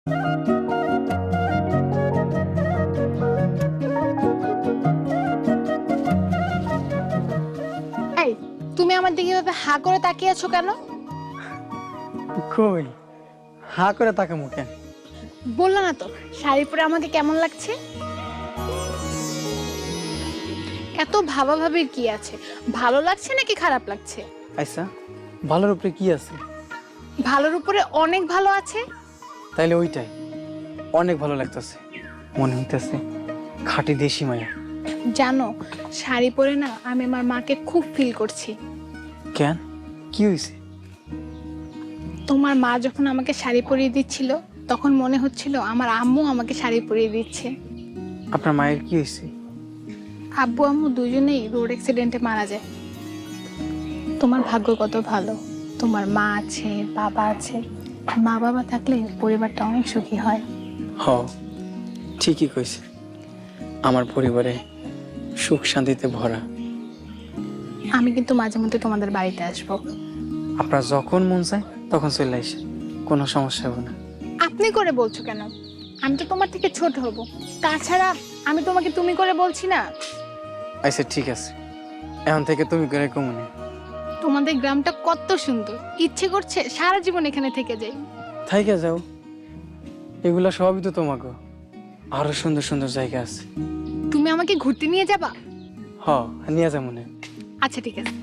এই, তুমি আমার দিকে এভাবে হা করে তাকিয়ে আছো কেন? কই হা করে তাকামু কেন? বললো না তো শাড়ি পরে আমাকে কেমন লাগছে? এত ভাবাভাবির কি আছে? ভালো লাগছে নাকি খারাপ লাগছে? আচ্ছা, ভালোর উপরে কি আছে? ভালোর উপরে অনেক ভালো আছে। তাইলে ওইটাই অনেক ভালো লাগতেছে, মনে হইতেছে খাঁটি দেশি মায়া। জানো, শাড়ি পরে না আমি আমার মাকে খুব ফিল করছি। কেন, কি হয়েছে? তোমার মা যখন আমাকে শাড়ি পরিয়ে দিচ্ছিল তখন মনে হচ্ছিল আমার আম্মু আমাকে শাড়ি পরিয়ে দিচ্ছে। আপনার মায়ের কি হয়েছে? আব্বু আম্মু দুজনেই রোড অ্যাক্সিডেন্টে মারা যায়। তোমার ভাগ্য কত ভালো, তোমার মা আছে, বাবা আছে। মা বাবা থাকলে পরিবারটা অনেক সুখী হয়। হ, ঠিকই কইছে। আমার পরিবারে সুখ শান্তিতে ভরা। আমি কিন্তু মাঝে মধ্যে তোমাদের বাড়িতে আসবো। আপনার যখন মন চায় তখন চলে আসে, কোনো সমস্যা হবে না। আপনি করে বলছো কেন? আমি তো তোমার থেকে ছোট হব। তাছাড়া আমি তোমাকে তুমি করে বলছি না। আচ্ছা ঠিক আছে, এখন থেকে তুমি করে কমনে। তোমাদের গ্রামটা কত সুন্দর, ইচ্ছে করছে সারা জীবন এখানে থেকে যাই। থাইকা যাও, এগুলা সবই তো তোমাকে। আরো সুন্দর সুন্দর জায়গা আছে। তুমি আমাকে ঘুরতে নিয়ে যাবা? হ, নিয়ে যা মনে। আচ্ছা ঠিক আছে।